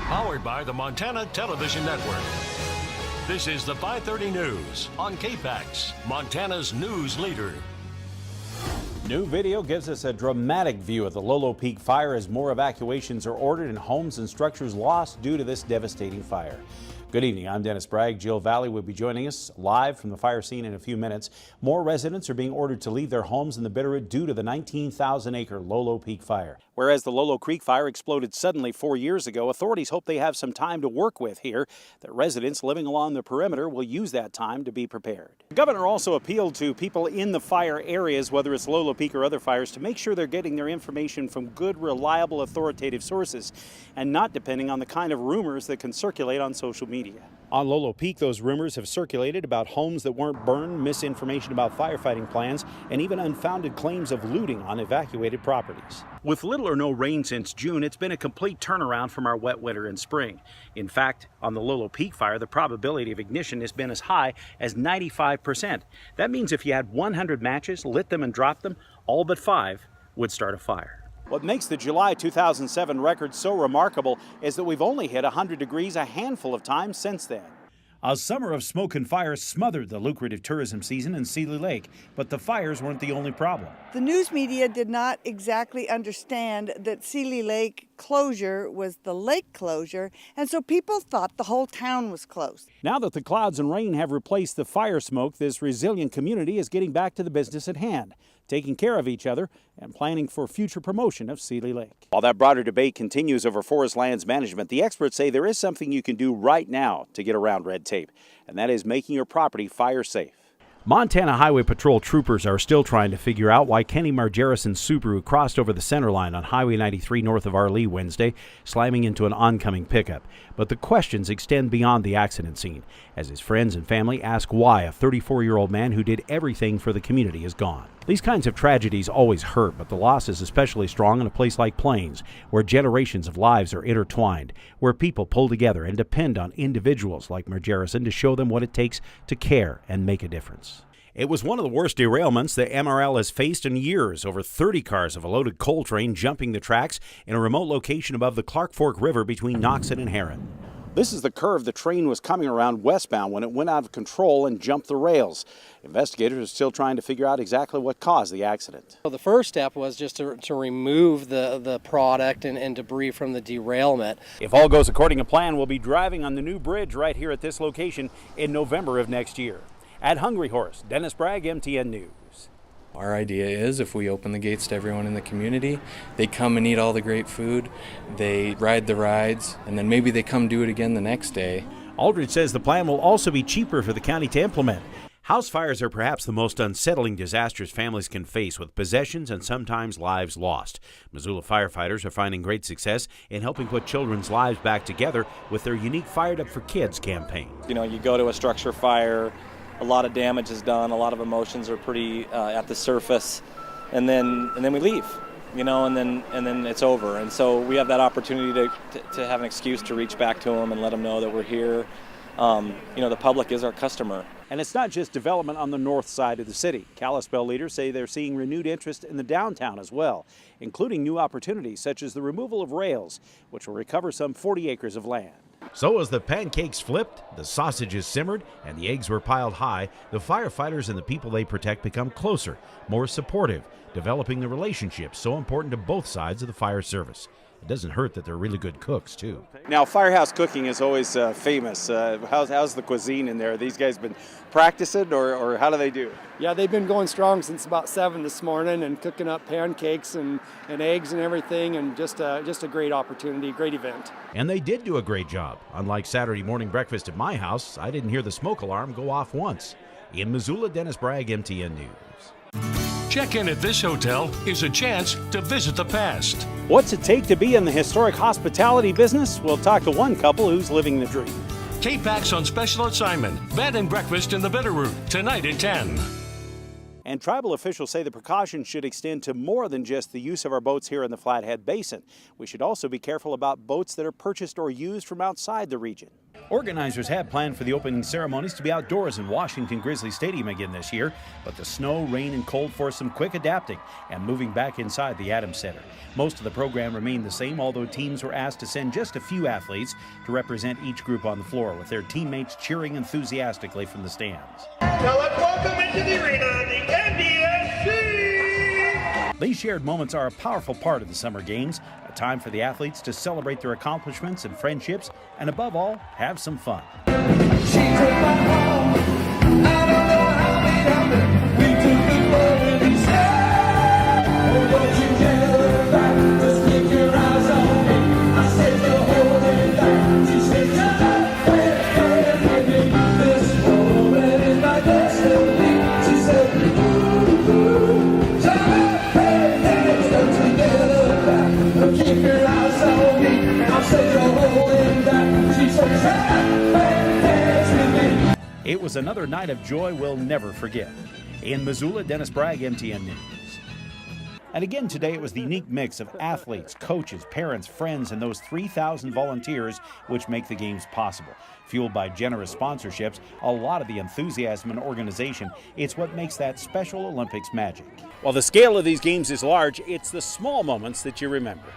Powered by the Montana Television Network. This is the 530 News on KPAX, Montana's news leader. New video gives us a dramatic view of the Lolo Peak fire as more evacuations are ordered and homes and structures lost due to this devastating fire. Good evening, I'm Dennis Bragg. Jill Valley will be joining us live from the fire scene in a few minutes. More residents are being ordered to leave their homes in the Bitterroot due to the 19,000-acre Lolo Peak fire. Whereas the Lolo Creek fire exploded suddenly 4 years ago, authorities hope they have some time to work with here. That residents living along the perimeter will use that time to be prepared. The governor also appealed to people in the fire areas, whether it's Lolo Peak or other fires, to make sure they're getting their information from good, reliable, authoritative sources and not depending on the kind of rumors that can circulate on social media. On Lolo Peak, those rumors have circulated about homes that weren't burned, misinformation about firefighting plans, and even unfounded claims of looting on evacuated properties. With little or no rain since June, it's been a complete turnaround from our wet winter and spring. In fact, on the Lolo Peak fire, the probability of ignition has been as high as 95%. That means if you had 100 matches, lit them and dropped them, all but 5 would start a fire. What makes the July 2007 record so remarkable is that we've only hit 100 degrees a handful of times since then. A summer of smoke and fire smothered the lucrative tourism season in Seeley Lake, but the fires weren't the only problem. The news media did not exactly understand that Seeley Lake closure was the lake closure, and so people thought the whole town was closed. Now that the clouds and rain have replaced the fire smoke, this resilient community is getting back to the business at hand, taking care of each other and planning for future promotion of Seeley Lake. While that broader debate continues over forest lands management, the experts say there is something you can do right now to get around red tape, and that is making your property fire safe. Montana Highway Patrol troopers are still trying to figure out why Kenny Margerison's Subaru crossed over the center line on Highway 93 north of Arlee Wednesday, slamming into an oncoming pickup. But the questions extend beyond the accident scene, as his friends and family ask why a 34-year-old man who did everything for the community is gone. These kinds of tragedies always hurt, but the loss is especially strong in a place like Plains, where generations of lives are intertwined, where people pull together and depend on individuals like Margerison to show them what it takes to care and make a difference. It was one of the worst derailments the MRL has faced in years. Over 30 cars of a loaded coal train jumping the tracks in a remote location above the Clark Fork River between Noxon and Heron. This is the curve the train was coming around westbound when it went out of control and jumped the rails. Investigators are still trying to figure out exactly what caused the accident. So the first step was just to remove the product and debris from the derailment. If all goes according to plan, we'll be driving on the new bridge right here at this location in November of next year. At Hungry Horse, Dennis Bragg, MTN News. Our idea is if we open the gates to everyone in the community, they come and eat all the great food, they ride the rides, and then maybe they come do it again the next day. Aldridge says the plan will also be cheaper for the county to implement. House fires are perhaps the most unsettling disasters families can face, with possessions and sometimes lives lost. Missoula firefighters are finding great success in helping put children's lives back together with their unique Fired Up for Kids campaign. You know, you go to a structure fire, a lot of damage is done, a lot of emotions are pretty at the surface, and then we leave, you know, and then it's over. And so we have that opportunity to have an excuse to reach back to them and let them know that we're here. You know, the public is our customer. And it's not just development on the north side of the city. Kalispell leaders say they're seeing renewed interest in the downtown as well, including new opportunities such as the removal of rails, which will recover some 40 acres of land. So as the pancakes flipped, the sausages simmered, and the eggs were piled high, the firefighters and the people they protect become closer, more supportive, developing the relationships so important to both sides of the fire service. It doesn't hurt that they're really good cooks, too. Now, firehouse cooking is always famous. How's the cuisine in there? These guys been practicing, or how do they do? Yeah, they've been going strong since about 7 this morning and cooking up pancakes and eggs and everything, and just a great opportunity, great event. And they did do a great job. Unlike Saturday morning breakfast at my house, I didn't hear the smoke alarm go off once. In Missoula, Dennis Bragg, MTN News. Check-in at this hotel is a chance to visit the past. What's it take to be in the historic hospitality business? We'll talk to one couple who's living the dream. KPAX on special assignment. Bed and breakfast in the Bitterroot tonight at 10. And tribal officials say the precautions should extend to more than just the use of our boats here in the Flathead Basin. We should also be careful about boats that are purchased or used from outside the region. Organizers had planned for the opening ceremonies to be outdoors in Washington Grizzly Stadium again this year, but the snow, rain, and cold forced some quick adapting and moving back inside the Adams Center. Most of the program remained the same, although teams were asked to send just a few athletes to represent each group on the floor, with their teammates cheering enthusiastically from the stands. Now let's welcome into the arena the NDSC! These shared moments are a powerful part of the Summer Games, a time for the athletes to celebrate their accomplishments and friendships, and above all, have some fun. It was another night of joy we'll never forget. In Missoula, Dennis Bragg, MTN News. And again today, it was the unique mix of athletes, coaches, parents, friends, and those 3,000 volunteers which make the games possible. Fueled by generous sponsorships, a lot of the enthusiasm and organization, it's what makes that Special Olympics magic. While the scale of these games is large, it's the small moments that you remember.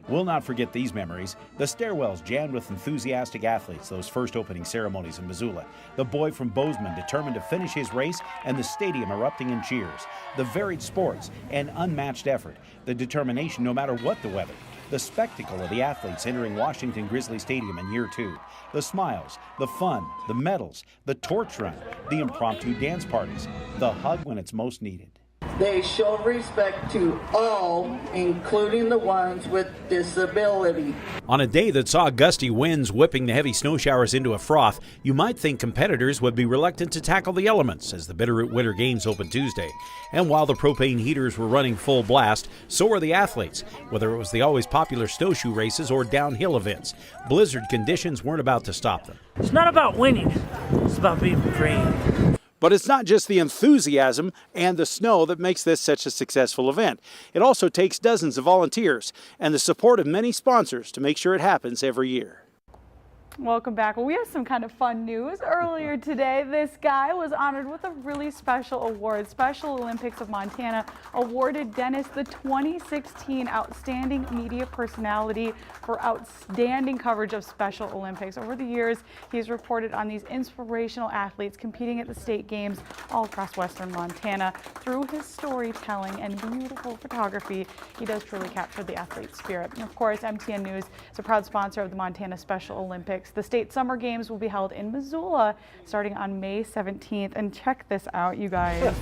We'll not forget these memories. The stairwells jammed with enthusiastic athletes, those first opening ceremonies in Missoula. The boy from Bozeman determined to finish his race, and the stadium erupting in cheers. The varied sports and unmatched effort. The determination no matter what the weather. The spectacle of the athletes entering Washington Grizzly Stadium in year 2. The smiles, the fun, the medals, the torch run, the impromptu dance parties, the hug when it's most needed. They show respect to all, including the ones with disability. On a day that saw gusty winds whipping the heavy snow showers into a froth, you might think competitors would be reluctant to tackle the elements as the Bitterroot Winter Games opened Tuesday. And while the propane heaters were running full blast, so were the athletes, whether it was the always popular snowshoe races or downhill events. Blizzard conditions weren't about to stop them. It's not about winning, it's about being brave. But it's not just the enthusiasm and the snow that makes this such a successful event. It also takes dozens of volunteers and the support of many sponsors to make sure it happens every year. Welcome back. Well, we have some kind of fun news. Earlier today, this guy was honored with a really special award. Special Olympics of Montana awarded Dennis the 2016 Outstanding Media Personality for outstanding coverage of Special Olympics. Over the years, he's reported on these inspirational athletes competing at the state games all across western Montana. Through his storytelling and beautiful photography, he does truly capture the athlete spirit. And of course, MTN News is a proud sponsor of the Montana Special Olympics. The state summer games will be held in Missoula starting on May 17th. And check this out, you guys.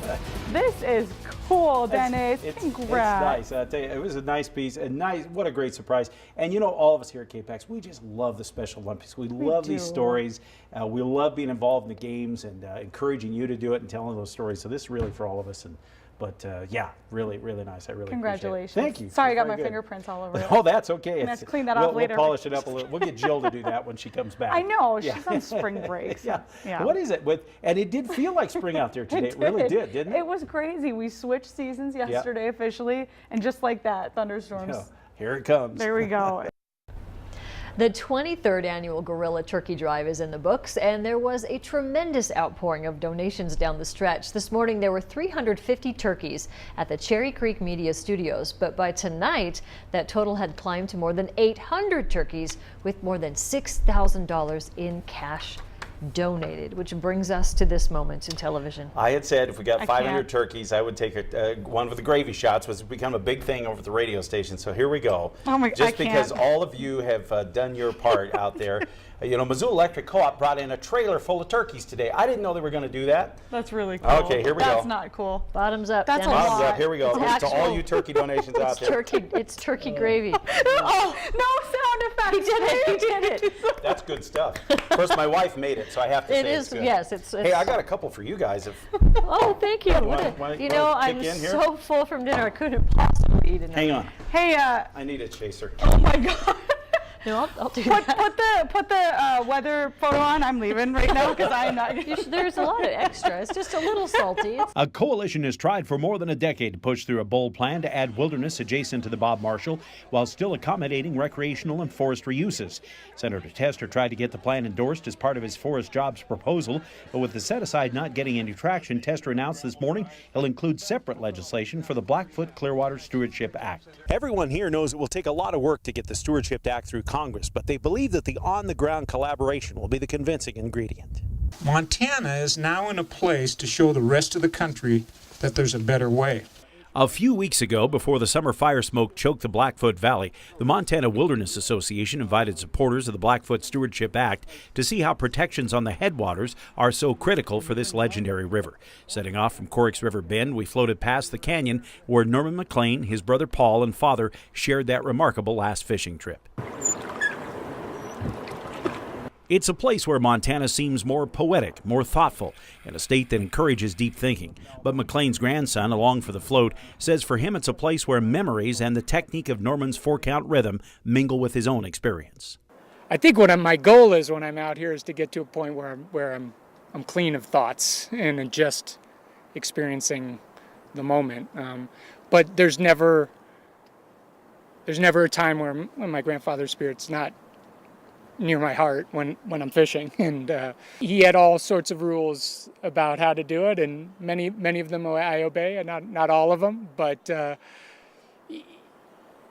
This is cool, Dennis. Congrats. It's nice. I tell you, it was a nice piece. What a great surprise. And you know, all of us here at KPAX, we just love the Special Olympics. We love these stories. We love being involved in the games and encouraging you to do it and telling those stories. So this is really for all of us. But yeah, really, really nice. I really Congratulations. Appreciate it. Thank you. Sorry, I got my fingerprints all over it. Oh, that's okay. Let's clean that off later. We'll polish it up a little. We'll get Jill to do that when she comes back. I know. She's on spring break. So, yeah. What is it? And it did feel like spring out there today. It really did, didn't it? It was crazy. We switched seasons yesterday officially, and just like that, thunderstorms. Yeah. Here it comes. There we go. The 23rd annual Gorilla Turkey Drive is in the books, and there was a tremendous outpouring of donations down the stretch. This morning, there were 350 turkeys at the Cherry Creek Media Studios, but by tonight, that total had climbed to more than 800 turkeys with more than $6,000 in cash donated, which brings us to this moment in television. I had said if we got 500 turkeys, I would take one with the gravy shots, was become a big thing over at the radio station. So here we go. Oh my, Just because all of you have done your part out there. You know, Missoula Electric Co-op brought in a trailer full of turkeys today. I didn't know they were going to do that. That's really cool. Okay, here we go. That's not cool. Bottoms up. That's Dennis. a lot. Bottoms up. Here we go. To all you turkey donations out there. It's turkey gravy. Oh, no sound effects. He did it. That's good stuff. First, my wife made it, so I have to say it's good. Yes, it's. Hey, I got a couple for you guys. Oh, thank you. I'm so full from dinner. I couldn't possibly eat enough. Hang on. Hey, I need a chaser. Oh my God. No, I'll do that. Put the weather photo on. I'm leaving right now because I'm not. There's a lot of extra. It's just a little salty. A coalition has tried for more than a decade to push through a bold plan to add wilderness adjacent to the Bob Marshall while still accommodating recreational and forestry uses. Senator Tester tried to get the plan endorsed as part of his forest jobs proposal, but with the set-aside not getting any traction, Tester announced this morning he'll include separate legislation for the Blackfoot Clearwater Stewardship Act. Everyone here knows it will take a lot of work to get the Stewardship Act through Congress, but they believe that the on-the-ground collaboration will be the convincing ingredient. Montana is now in a place to show the rest of the country that there's a better way. A few weeks ago, before the summer fire smoke choked the Blackfoot Valley, the Montana Wilderness Association invited supporters of the Blackfoot Stewardship Act to see how protections on the headwaters are so critical for this legendary river. Setting off from Corks River Bend, we floated past the canyon where Norman McLean, his brother Paul, and father shared that remarkable last fishing trip. It's a place where Montana seems more poetic, more thoughtful, and a state that encourages deep thinking. But McLean's grandson, along for the float, says for him it's a place where memories and the technique of Norman's four-count rhythm mingle with his own experience. I think what my goal is when I'm out here is to get to a point where I'm clean of thoughts and just experiencing the moment. But there's never a time when my grandfather's spirit's not near my heart when I'm fishing, and he had all sorts of rules about how to do it, and many of them I obey, and not all of them, but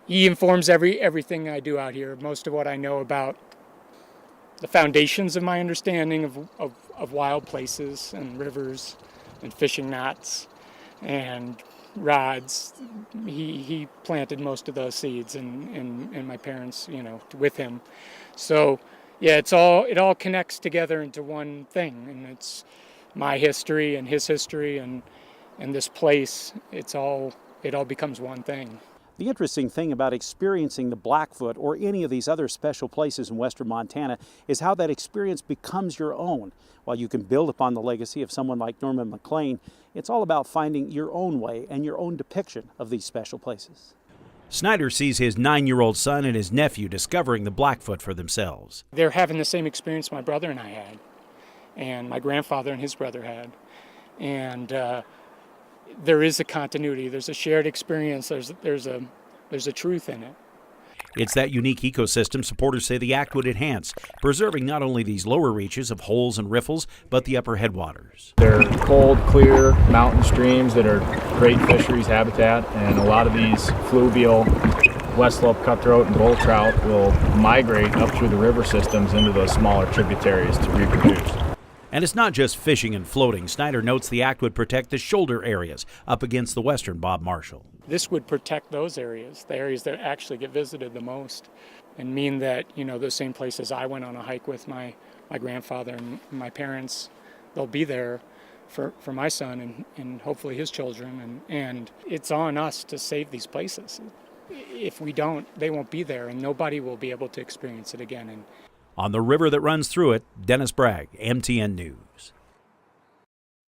he informs everything I do out here. Most of what I know about the foundations of my understanding of wild places and rivers and fishing knots and rods, he planted most of those seeds, and my parents, with him. So yeah, it all connects together into one thing, and it's my history and his history and this place. It all becomes one thing. The interesting thing about experiencing the Blackfoot or any of these other special places in western Montana is how that experience becomes your own. While you can build upon the legacy of someone like Norman McLean, it's all about finding your own way and your own depiction of these special places. Snyder sees his 9-year-old son and his nephew discovering the Blackfoot for themselves. They're having the same experience my brother and I had, and my grandfather and his brother had. And there is a continuity, there's a shared experience, there's a truth in it. It's that unique ecosystem supporters say the act would enhance, preserving not only these lower reaches of holes and riffles, but the upper headwaters. They're cold, clear mountain streams that are great fisheries habitat, and a lot of these fluvial west slope cutthroat and bull trout will migrate up through the river systems into those smaller tributaries to reproduce. And it's not just fishing and floating. Snyder notes the act would protect the shoulder areas up against the western Bob Marshall. This would protect those areas, the areas that actually get visited the most, and mean that, those same places I went on a hike with my grandfather and my parents, they'll be there for my son and hopefully his children. And it's on us to save these places. If we don't, they won't be there, and nobody will be able to experience it again. On the river that runs through it, Dennis Bragg, MTN News.